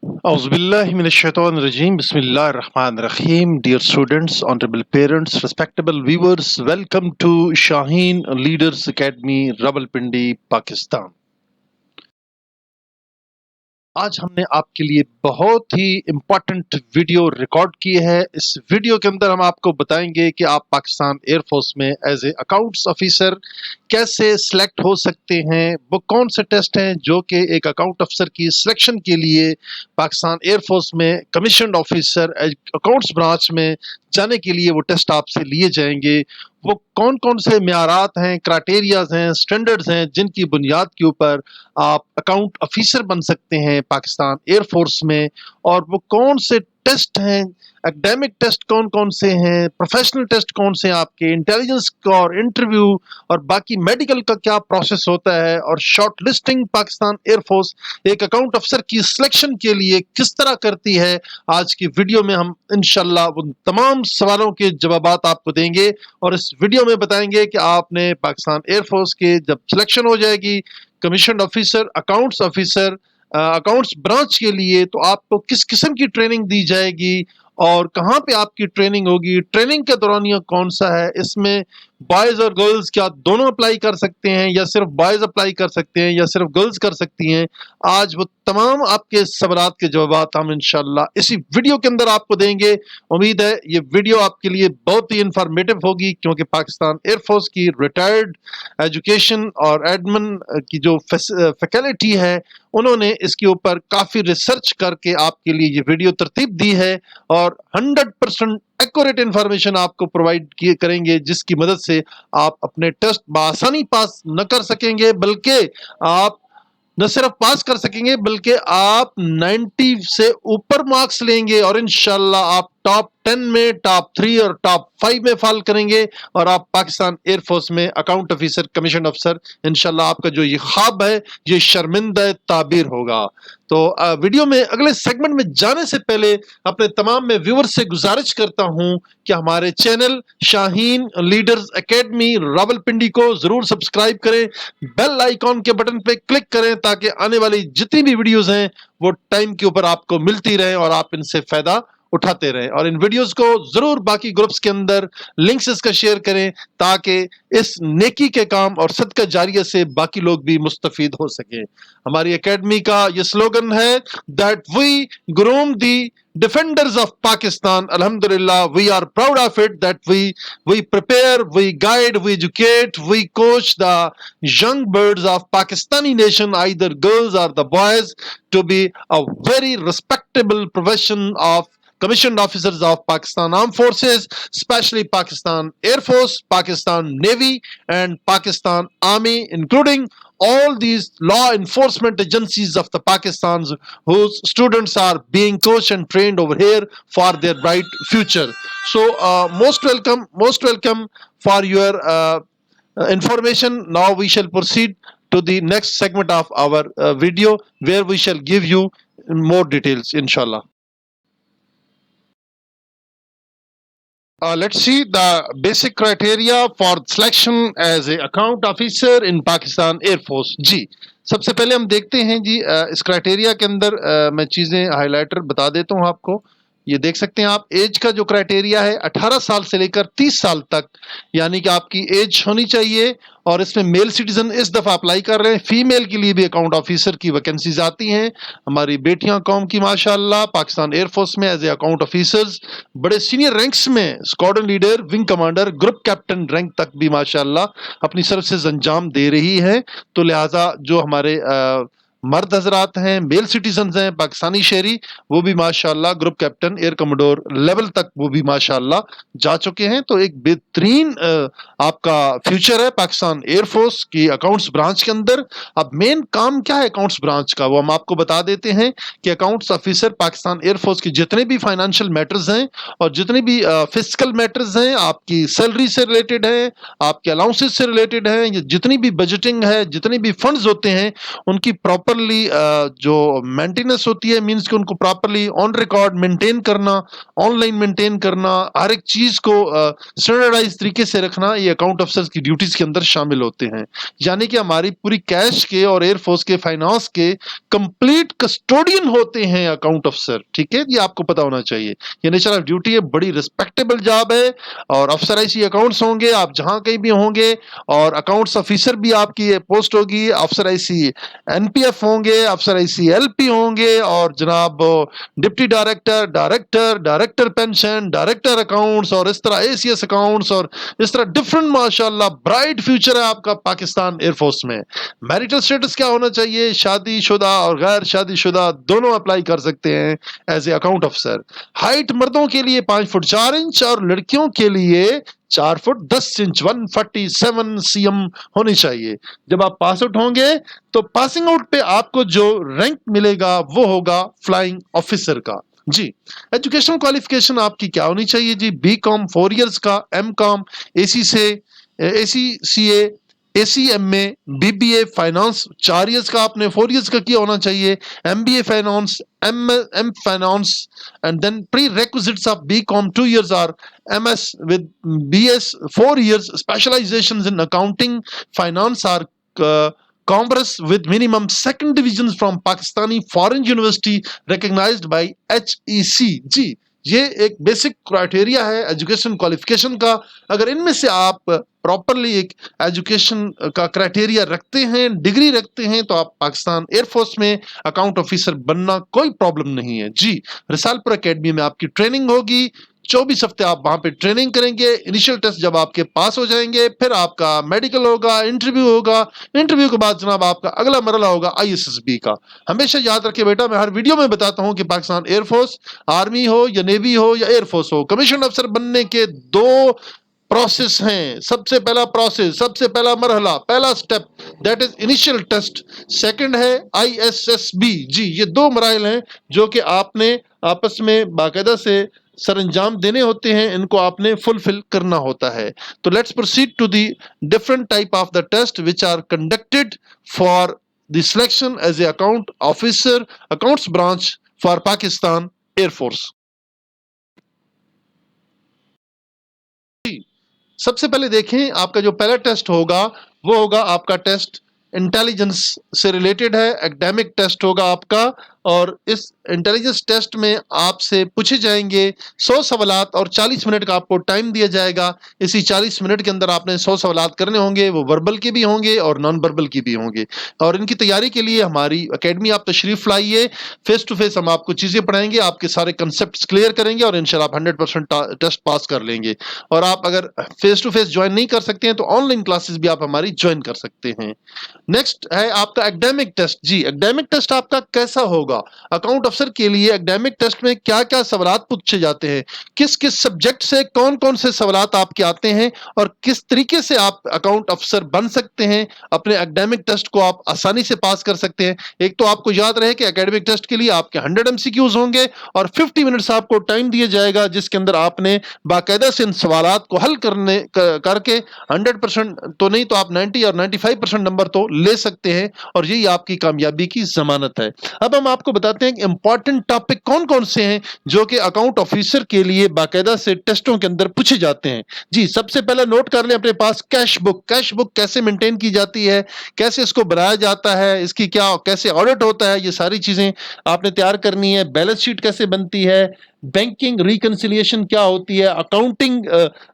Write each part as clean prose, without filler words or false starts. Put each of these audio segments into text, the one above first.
Auzubillahiminash-shaytanir-rajeem. Bismillahir-rahmanir-rahim. Dear students, honorable parents, respectable viewers, welcome to Shaheen Leaders Academy, Rawalpindi, Pakistan. आज हमने आपके लिए बहुत ही इम्पोर्टेंट वीडियो रिकॉर्ड की है। इस वीडियो के अंदर हम आपको बताएंगे कि आप पाकिस्तान एयरफोर्स में एज ए अकाउंट्स ऑफिसर कैसे सिलेक्ट हो सकते हैं, वो कौन से टेस्ट हैं जो कि एक अकाउंट अफसर की सिलेक्शन के लिए पाकिस्तान एयरफोर्स में कमीशन्ड ऑफिसर अकाउंट्स ब्रांच में जाने के लिए वो टेस्ट आपसे लिए जाएंगे। वो कौन कौन से म्यारात हैं, क्राइटेरियाज हैं, स्टैंडर्ड्स हैं जिनकी बुनियाद के ऊपर आप अकाउंट ऑफिसर बन सकते हैं पाकिस्तान एयरफोर्स में, और वो कौन से टेस्ट हैं, एकेडमिक टेस्ट कौन कौन से हैं, प्रोफेशनल टेस्ट कौन से हैं, आपके इंटेलिजेंस का और इंटरव्यू और बाकी मेडिकल का क्या प्रोसेस होता है, और शॉर्ट लिस्टिंग पाकिस्तान एयरफोर्स एक अकाउंट अफसर की सिलेक्शन के लिए किस तरह करती है। आज की वीडियो में हम इंशाल्लाह उन तमाम सवालों के जवाबात आपको देंगे और इस वीडियो में बताएंगे कि आपने पाकिस्तान एयरफोर्स के जब सिलेक्शन हो जाएगी commission officer, accounts officer, accounts branch के लिए, तो आपको किस किस्म की ट्रेनिंग दी जाएगी और कहाँ पे आपकी ट्रेनिंग होगी, ट्रेनिंग के दौरान ये कौन सा है, इसमें बॉयज़ और गर्ल्स क्या दोनों अप्लाई कर सकते हैं या सिर्फ बॉयज़ अप्लाई कर सकते हैं या सिर्फ गर्ल्स कर सकती हैं। आज वो तमाम आपके सवालात के जवाब हम इंशाल्लाह इसी वीडियो के अंदर आपको देंगे। उम्मीद है ये वीडियो आपके लिए बहुत ही इंफॉर्मेटिव होगी, क्योंकि पाकिस्तान एयरफोर्स की रिटायर्ड एजुकेशन और एडमिन की जो फैकल्टी है उन्होंने इसके ऊपर काफ़ी रिसर्च करके आपके लिए ये वीडियो तरतीब दी है और 100% एक्यूरेट इंफॉर्मेशन आपको प्रोवाइड करेंगे, जिसकी मदद से आप अपने टेस्ट बआसानी पास न कर सकेंगे, बल्कि आप न सिर्फ पास कर सकेंगे बल्कि आप 90 से ऊपर मार्क्स लेंगे और इंशाल्लाह आप टॉप 10 में, टॉप 3 और टॉप 5 में फॉल करेंगे और आप पाकिस्तान एयरफोर्स में अकाउंट ऑफिसर, कमीशन अफसर, इंशाल्लाह आपका जो ये ख्वाब है ये शर्मिंदा ताबीर होगा। तो वीडियो में अगले सेगमेंट में जाने से पहले अपने तमाम में व्यूअर्स से गुजारिश करता हूं कि हमारे channel Shaheen leaders academy Rawalpindi को जरूर सब्सक्राइब करें, बेल आइकॉन के बटन पे क्लिक करें ताकि आने वाली जितनी भी वीडियोस हैं वो टाइम के ऊपर आपको मिलती रहे और आप इनसे फायदा उठाते रहें। और इन वीडियोस को जरूर बाकी ग्रुप्स के अंदर लिंक्स इसका शेयर करें ताकि इस नेकी के काम और सदका जारिया से बाकी लोग भी मुस्तफीद हो सके। हमारी एकेडमी का ये स्लोगन है that we groom the defenders of Pakistan. Alhamdulillah, we are proud of it that we prepare, we guide, we educate, we coach the young birds of Pakistani nation, either girls or the boys, to be a very respectable profession of commissioned officers of Pakistan Armed Forces, especially Pakistan Air Force, Pakistan Navy and Pakistan Army, including all these law enforcement agencies of the Pakistans whose students are being coached and trained over here for their bright future. So most welcome for your information. Now we shall proceed to the next segment of our video where we shall give you more details inshallah. Let's see the basic criteria for selection as a account officer in Pakistan Air Force. जी सबसे पहले हम देखते हैं जी इस criteria के अंदर मैं चीज़ें हाइलाइटर बता देता हूँ आपको। ये देख सकते हैं आप, एज का जो क्राइटेरिया है 18 साल से लेकर 30 साल तक, यानी कि आपकी एज होनी चाहिए। और इसमें मेल सिटीजन इस दफ़ा अप्लाई कर रहे हैं, फीमेल के लिए भी अकाउंट ऑफिसर की वैकेंसीज आती हैं। हमारी बेटियां कौम की माशाल्लाह पाकिस्तान एयरफोर्स में एज ए अकाउंट ऑफिसर्स बड़े सीनियर रैंक्स में, squadron leader, wing commander, group captain rank तक भी माशाल्लाह अपनी सर्विसेज अंजाम दे रही हैं। तो लिहाजा जो हमारे मर्द हजरात हैं, मेल सिटीजन्स हैं, पाकिस्तानी शहरी, वो भी माशाल्लाह group captain, air commodore level तक वो भी माशाल्लाह जा चुके हैं। तो एक बेहतरीन आपका फ्यूचर है पाकिस्तान एयरफोर्स की अकाउंट्स ब्रांच के अंदर। अब मेन काम क्या है अकाउंट्स ब्रांच का, वो हम आपको बता देते हैं कि अकाउंट्स ऑफिसर पाकिस्तान एयरफोर्स की जितने भी फाइनेंशियल मैटर्स हैं और जितने भी फिजिकल मैटर्स हैं, आपकी सैलरी से रिलेटेड है, आपके अलाउंसेस से रिलेटेड है, जितनी भी बजटिंग है, जितने भी फंड्स होते हैं, उनकी प्रॉपर प्रॉपरली जो मेंटेनेंस होती है, मींस कि उनको प्रॉपरली ऑन रिकॉर्ड मेंटेन करना, ऑनलाइन मेंटेन करना, हर एक चीज को स्टैंडर्डाइज तरीके से रखना, ये अकाउंट अफसर्स की ड्यूटीज के अंदर शामिल होते हैं। यानी कि हमारी पूरी कैश के और एयरफोर्स के फाइनेंस के कंप्लीट कस्टोडियन होते हैं अकाउंट अफसर। ठीक है, ये आपको पता होना चाहिए। ये नेचर ऑफ ड्यूटी है, बड़ी रिस्पेक्टेबल जॉब है। और अफसर ऐसी अकाउंट्स होंगे आप जहां कहीं भी होंगे, और अकाउंट्स ऑफिसर भी आपकी पोस्ट होगी। अफसर ऐसी एनपीएफ होंगे, अफसर ऐसी एलपी होंगे, और जनाब deputy director, director pension, director accounts, और इस तरह एसीएस अकाउंट्स, और इस तरह डिफरेंट माशाल्लाह ब्राइट फ्यूचर है आपका पाकिस्तान एयरफोर्स में। मैरिटल स्टेटस क्या होना चाहिए? शादीशुदा और गैर शादीशुदा दोनों अप्लाई कर सकते हैं एज ए अकाउंट अफसर। हाइट मर्दों के लिए 5 फुट 4 इंच और लड़कियों के लिए 4 फुट 10 इंच 147 cm होनी चाहिए। जब आप पास आउट होंगे तो पासिंग आउट पे आपको जो रैंक मिलेगा वो होगा फ्लाइंग ऑफिसर का। जी, एजुकेशनल क्वालिफिकेशन आपकी क्या होनी चाहिए? जी, बीकॉम 4 इयर्स का, MCom, ACCA, ACMA, BBA finance 4 years का, आपने 4 इयर्स का किया होना चाहिए, MBA finance, M finance, and then pre requisites of BCom 2 years are MS with BS 4 years, specializations in accounting, finance are commerce with minimum second divisions from Pakistani Foreign University recognized by HEC। जी, ये एक basic criteria है education qualification का। अगर इनमें से आप properly एक education का क्राइटेरिया रखते हैं, डिग्री रखते हैं, तो आप पाकिस्तान एयरफोर्स में अकाउंट ऑफिसर बनना कोई प्रॉब्लम नहीं है। जी, रिसालपुर एकेडमी में आपकी ट्रेनिंग होगी, 24 हफ्ते आप वहां पे ट्रेनिंग करेंगे। इनिशियल टेस्ट जब आपके पास हो जाएंगे, फिर आपका मेडिकल होगा, इंटरव्यू होगा, इंटरव्यू के बाद जनाब आपका अगला मरला होगा आईएसएसबी का। हमेशा याद रखिए बेटा, मैं हर वीडियो में बताता हूं कि पाकिस्तान एयरफोर्स, आर्मी हो या नेवी हो या एयरफोर्स हो, कमीशन अफसर बनने के 2 प्रोसेस हैं। सबसे पहला प्रोसेस, सबसे पहला मरहला, पहला step, that is initial test. Second है आईएसएसबी। जी, ये 2 मराइल हैं जो कि आपने आपस में बाकायदा से सरंजाम देने होते हैं, इनको आपने फुलफिल करना होता है। तो let's proceed to the different type of the test which are conducted for the selection as a account officer, accounts branch for Pakistan air force. सबसे पहले देखें, आपका जो पहला टेस्ट होगा वो होगा आपका टेस्ट इंटेलिजेंस से रिलेटेड है, एकेडमिक टेस्ट होगा आपका। और इस इंटेलिजेंस टेस्ट में आपसे पूछे जाएंगे 100 सवालात और 40 मिनट का आपको टाइम दिया जाएगा। इसी 40 मिनट के अंदर आपने 100 सवालात करने होंगे, वो वर्बल के भी होंगे और नॉन वर्बल की भी होंगे। और इनकी तैयारी के लिए हमारी एकेडमी आप तशरीफ लाइए, फेस टू फेस हम आपको चीज़ें पढ़ाएंगे, आपके सारे कंसेप्ट क्लियर करेंगे और इंशाल्लाह आप 100% टेस्ट पास कर लेंगे। और आप अगर फेस टू फेस ज्वाइन नहीं कर सकते हैं तो ऑनलाइन क्लासेस भी आप हमारी ज्वाइन कर सकते हैं। नेक्स्ट है आपका एकेडमिक टेस्ट। जी, एकेडमिक टेस्ट आपका कैसा होगा? अकाउंट अफसर के लिए एकेडमिक टेस्ट में क्या क्या सवालात पूछे जाते हैं, किस किस सब्जेक्ट से कौन कौन से सवालात आपके आते हैं, और किस तरीके से आप अकाउंट अफसर बन सकते हैं, अपने एकेडमिक टेस्ट को आप आसानी से पास कर सकते हैं। एक तो आपको याद रहे कि एकेडमिक टेस्ट के लिए आपके 100 MCQs होंगे और 50 मिनट्स आपको टाइम दिया जाएगा, जिसके अंदर आपने बाकायदा से इन सवालात को हल करके 100% तो नहीं तो आप 90 और 95% नंबर तो ले सकते हैं, और यही आपकी कामयाबी की जमानत है। अब हम आपको बताते हैं कि इंपॉर्टेंट टॉपिक कौन कौन से हैं जो कि अकाउंट ऑफिसर के लिए बाकायदा से टेस्टों के अंदर पूछे जाते हैं। जी, सबसे पहला नोट कर लें अपने पास, कैश बुक। कैश बुक कैसे मेंटेन की जाती है, कैसे इसको बनाया जाता है, इसकी क्या कैसे ऑडिट होता है, ये सारी चीजें आपने तैयार करनी है। बैलेंस शीट कैसे बनती है, बैंकिंग रिकंसिलिएशन क्या होती है, अकाउंटिंग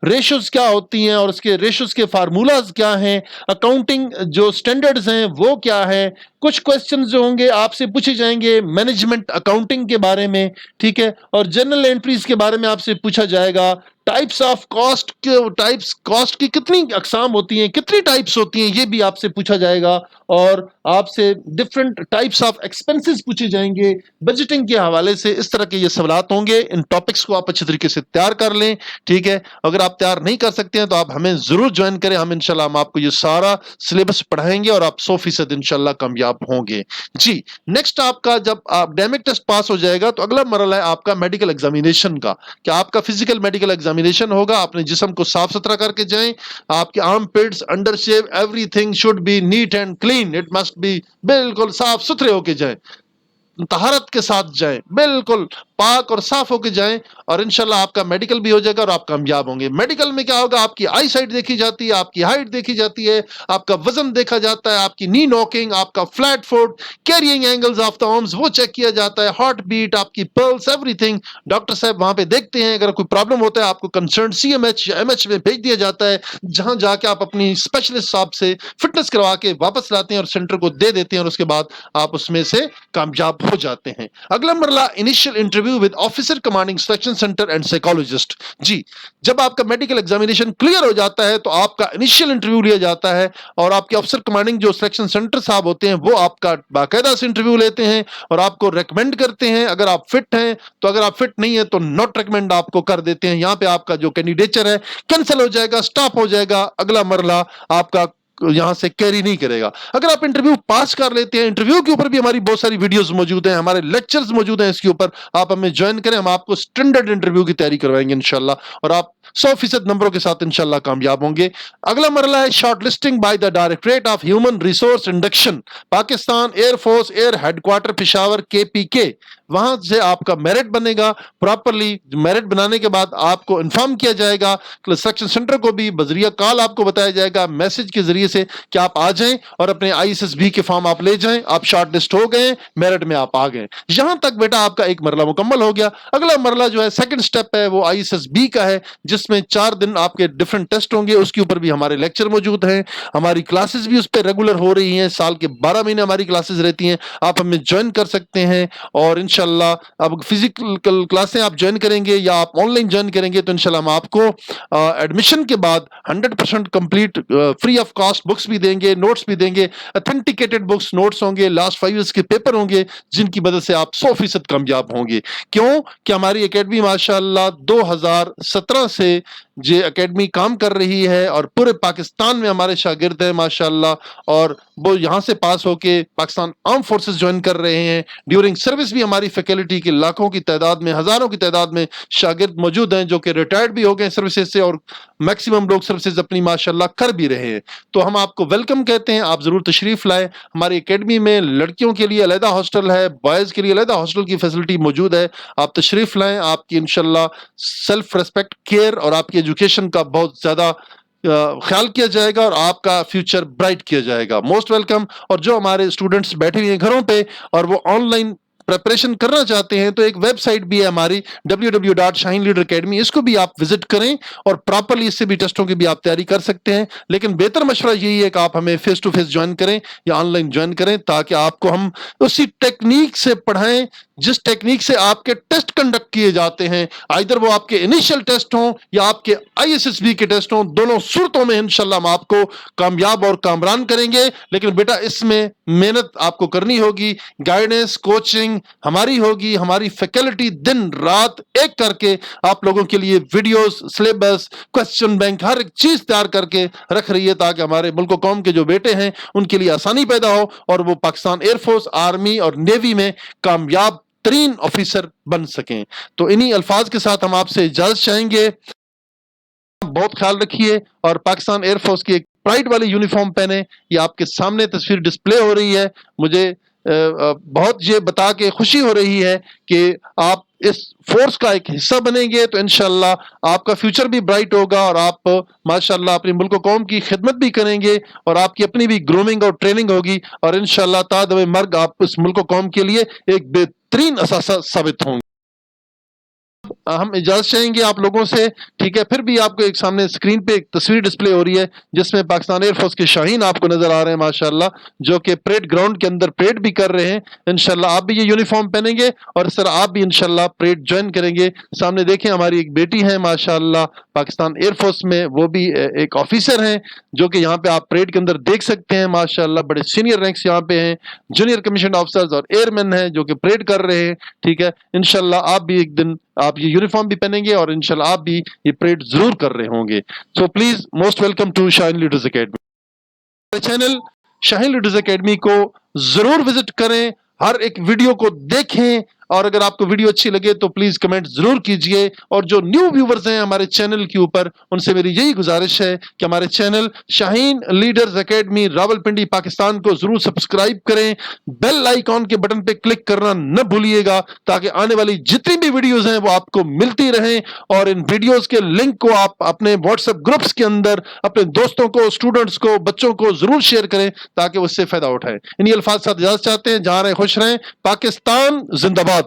रेशोज क्या होती हैं और उसके रेशोज के फार्मूलाज क्या हैं, अकाउंटिंग जो स्टैंडर्ड्स हैं वो क्या है। कुछ क्वेश्चंस जो होंगे आपसे पूछे जाएंगे मैनेजमेंट अकाउंटिंग के बारे में, ठीक है, और जनरल एंट्रीज के बारे में आपसे पूछा जाएगा। टाइप्स ऑफ कॉस्ट कॉस्ट की कितनी अकसाम होती हैं, कितनी टाइप्स होती हैं, ये भी आपसे पूछा जाएगा। और आपसे डिफरेंट टाइप्स ऑफ एक्सपेंसेस पूछे जाएंगे बजटिंग के हवाले से। इस तरह के ये सवालात होंगे। इन टॉपिक्स को आप अच्छे तरीके से तैयार कर लें, ठीक है। अगर आप तैयार नहीं कर सकते हैं तो आप हमें जरूर ज्वाइन करें, हम इंशाल्लाह हम आपको ये सारा सिलेबस पढ़ाएंगे और आप 100% इंशाल्लाह कामयाब होंगे। जी, नेक्स्ट आपका जब एकेडमिक टेस्ट पास हो जाएगा तो अगला मरहला है आपका मेडिकल एग्जामिनेशन का। क्या आपका फिजिकल मेडिकल एग्जामिनेशन होगा, अपने जिस्म को साफ सुथरा करके जाएं, आपके armpits, under shave, everything should be neat and clean, it must be, बिल्कुल साफ सुथरे होके जाएं, तहारत के साथ जाएं, बिल्कुल पाक और साफ होके जाएं, और इंशाल्लाह आपका मेडिकल भी हो जाएगा और आप कामयाब होंगे। मेडिकल में क्या होगा, आपकी आई साइट देखी जाती है, आपकी हाइट देखी जाती है, आपका वजन देखा जाता है, आपकी नी नॉकिंग, आपका flat foot, carrying angles of the arms वो चेक किया जाता है, हार्ट बीट, आपकी पल्स, एवरीथिंग डॉक्टर साहब वहां पे देखते हैं। अगर कोई प्रॉब्लम होता है आपको कंसर्न CMH या MH में भेज दिया जाता है, जहां जाके आप अपनी स्पेशलिस्ट साहब से फिटनेस करवा के वापस लाते हैं और सेंटर को दे देते हैं, और उसके बाद आप उसमें से कामयाब हो जाते हैं। अगला मरला initial interview with officer commanding selection centre and psychologist. जी, जब आपका मेडिकल एग्जामिनेशन क्लियर हो जाता है तो आपका इनिशियल इंटरव्यू लिया जाता है, और आपके ऑफिसर कमांडिंग जो सिलेक्शन सेंटर साहब होते हैं वो आपका बाकायदा से इंटरव्यू लेते हैं और आपको रेकमेंड करते हैं। अगर आप फिट हैं तो, अगर आप फिट नहीं है तो नॉट रेकमेंड आपको कर देते हैं। यहां पे आपका जो कैंडिडेचर है कैंसिल हो जाएगा, स्टॉप हो जाएगा, अगला मरला आपका यहां से कैरी नहीं करेगा। अगर आप इंटरव्यू पास कर लेते हैं, इंटरव्यू के ऊपर भी हमारी बहुत सारी वीडियोस मौजूद हैं, हमारे लेक्चर्स मौजूद हैं इसके ऊपर, आप हमें ज्वाइन करें, हम आपको स्टैंडर्ड इंटरव्यू की तैयारी करवाएंगे इंशाल्लाह, और आप 100% नंबरों के साथ इंशाल्लाह कामयाब होंगे। अगला मरला है short listing by the directorate of human resource induction, Pakistan air force air headquarter Peshawar KPK, वहां से आपका मेरिट बनेगा। प्रॉपरली मेरिट बनाने के बाद आपको इन्फॉर्म किया जाएगा, सिलेक्शन सेंटर को भी बजरिया कॉल आपको बताया जाएगा, मैसेज के जरिए से कि आप आ जाएं और अपने ISSB के फॉर्म आप ले जाएं, आप शॉर्ट लिस्ट हो गए, मेरिट में आप आ गए। यहां तक बेटा आपका एक मरला मुकम्मल हो गया। अगला मरला जो है सेकंड स्टेप है वो ISSB का है, जिसमें 4 दिन आपके डिफरेंट टेस्ट होंगे, उसके ऊपर भी हमारे लेक्चर मौजूद हैं, हमारी क्लासेस भी उस पर रेगुलर हो रही हैं, साल के 12 महीने हमारी क्लासेस रहती हैं, आप हमें ज्वाइन कर सकते हैं। और इंशाल्लाह अब फिजिकल क्लासें आप ज्वाइन करेंगे या आप ऑनलाइन ज्वाइन करेंगे तो इंशाल्लाह हम आपको एडमिशन के बाद 100% complete free of cost books भी देंगे, नोट्स भी देंगे, ऑथेंटिकेटेड बुक्स, नोट्स होंगे, लास्ट 5 इयर्स के पेपर होंगे, जिनकी वजह से आप 100% कामयाब होंगे। क्यों कि हमारी एकेडमी माशाल्लाह 2017 से ये एकेडमी काम कर रही है और पूरे पाकिस्तान में हमारे शागिर्द हैं माशाल्लाह, और वो यहाँ से पास होके पाकिस्तान आर्म फोर्सेस ज्वाइन कर रहे हैं। ड्यूरिंग सर्विस भी हमारी फैकल्टी के लाखों की तादाद में, हजारों की तादाद में शागिर्द मौजूद हैं जो कि रिटायर्ड भी हो गए सर्विसेज से, और मैक्सिमम लोग सर्विसेज अपनी माशाल्लाह कर भी रहे हैं। तो हम आपको वेलकम कहते हैं, आप जरूर तशरीफ लाएं। हमारी एकेडमी में लड़कियों के लिए अलहदा हॉस्टल है, बॉयज के लिए अलहदा हॉस्टल की फैसिलिटी मौजूद है, आप तशरीफ लाएं। आपकी इंशाल्लाह सेल्फ रेस्पेक्ट, केयर और आपकी एजुकेशन का बहुत ज्यादा ख्याल किया जाएगा और आपका फ्यूचर ब्राइट किया जाएगा। Most welcome. और जो हमारे स्टूडेंट्स बैठे हुए हैं घरों पे और वो ऑनलाइन प्रिपरेशन करना चाहते हैं तो एक वेबसाइट भी है हमारी www.shahinleaderacademy, इसको भी आप विजिट करें और प्रॉपर्ली इससे भी टेस्टों की भी आप तैयारी कर सकते हैं। लेकिन बेहतर मशवरा यही है कि आप हमें फेस टू फेस ज्वाइन करें या ऑनलाइन ज्वाइन करें, ताकि आपको हम उसी टेक्निक से पढ़ाएं जिस टेक्निक से आपके टेस्ट कंडक्ट किए जाते हैं, आइदर वो आपके इनिशियल टेस्ट हों या आपके ISSB के टेस्ट हों, दोनों सूरतों में इंशाल्लाह हम आपको कामयाब और कामरान करेंगे। लेकिन बेटा इसमें मेहनत आपको करनी होगी, गाइडेंस कोचिंग हमारी होगी, हमारी फैकल्टी दिन रात एक करके आप लोगों के लिए वीडियोस, सिलेबस, क्वेश्चन बैंक, हर एक चीज तैयार करके रख रही है, ताकि हमारे मुल्क कौम के जो बेटे हैं उनके लिए आसानी पैदा हो और वो पाकिस्तान एयरफोर्स, आर्मी और नेवी में कामयाब तरीन ऑफिसर बन सकें। तो इन्हीं अल्फाज के साथ हम आपसे इजाजत चाहेंगे। बहुत ख्याल रखिए और पाकिस्तान एयरफोर्स की एक प्राइड वाली यूनिफॉर्म पहने। ये आपके सामने तस्वीर डिस्प्ले हो रही है। मुझे बहुत ये बता के खुशी हो रही है कि आप इस फोर्स का एक हिस्सा बनेंगे, तो इंशाल्लाह आपका फ्यूचर भी ब्राइट होगा और आप माशाल्लाह अपने मुल्क कौम की खिदमत भी करेंगे और आपकी अपनी भी ग्रूमिंग और ट्रेनिंग होगी और इंशाल्लाह तादवे मर्ग आप इस मुल्क कौम के लिए एक बेहतरीन असासा साबित होंगे। हम इजाजत चाहेंगे आप लोगों से, ठीक है। फिर भी आपको एक सामने स्क्रीन पे एक तस्वीर डिस्प्ले हो रही है जिसमें पाकिस्तान एयरफोर्स के शाहीन आपको नजर आ रहे हैं माशाल्लाह, जो कि परेड ग्राउंड के अंदर परेड भी कर रहे हैं। इंशाल्लाह आप भी ये यूनिफॉर्म पहनेंगे और इस तरह आप भी इंशाल्लाह परेड ज्वाइन करेंगे। सामने देखें हमारी एक बेटी है माशाल्लाह पाकिस्तान एयरफोर्स में, वो भी एक ऑफिसर हैं जो कि यहाँ पे आप परेड के अंदर देख सकते हैं माशाल्लाह। बड़े सीनियर रैंक्स यहाँ पे हैं, जूनियर कमीशन ऑफिसर्स और एयरमैन हैं जो कि परेड कर रहे हैं, ठीक है। इंशाल्लाह आप भी एक दिन आप ये यूनिफॉर्म भी पहनेंगे और इंशाल्लाह आप भी ये परेड जरूर कर रहे होंगे। So please most welcome to Shaheen leaders academy. Channel Shaheen leaders academy को जरूर विजिट करें, हर एक वीडियो को देखें, اور اگر آپ کو ویڈیو اچھی لگے تو پلیز کمنٹ ضرور کیجئے، اور جو نیو ویورز ہیں ہمارے چینل کے اوپر ان سے میری یہی گزارش ہے کہ ہمارے چینل شاہین لیڈرز اکیڈمی راولپنڈی پاکستان کو ضرور سبسکرائب کریں، بیل آئیکن کے بٹن پہ کلک کرنا نہ بھولیے گا تاکہ آنے والی جتنی بھی ویڈیوز ہیں وہ آپ کو ملتی رہیں، اور ان ویڈیوز کے لنک کو آپ اپنے واٹس ایپ گروپس کے اندر اپنے دوستوں کو، اسٹوڈنٹس کو، بچوں کو ضرور شیئر کریں تاکہ وہ اس سے فائدہ اٹھائیں۔ انہی الفاظ ساتھ اجازت چاہتے ہیں، جہاں رہیں خوش رہیں، پاکستان زندہ باد۔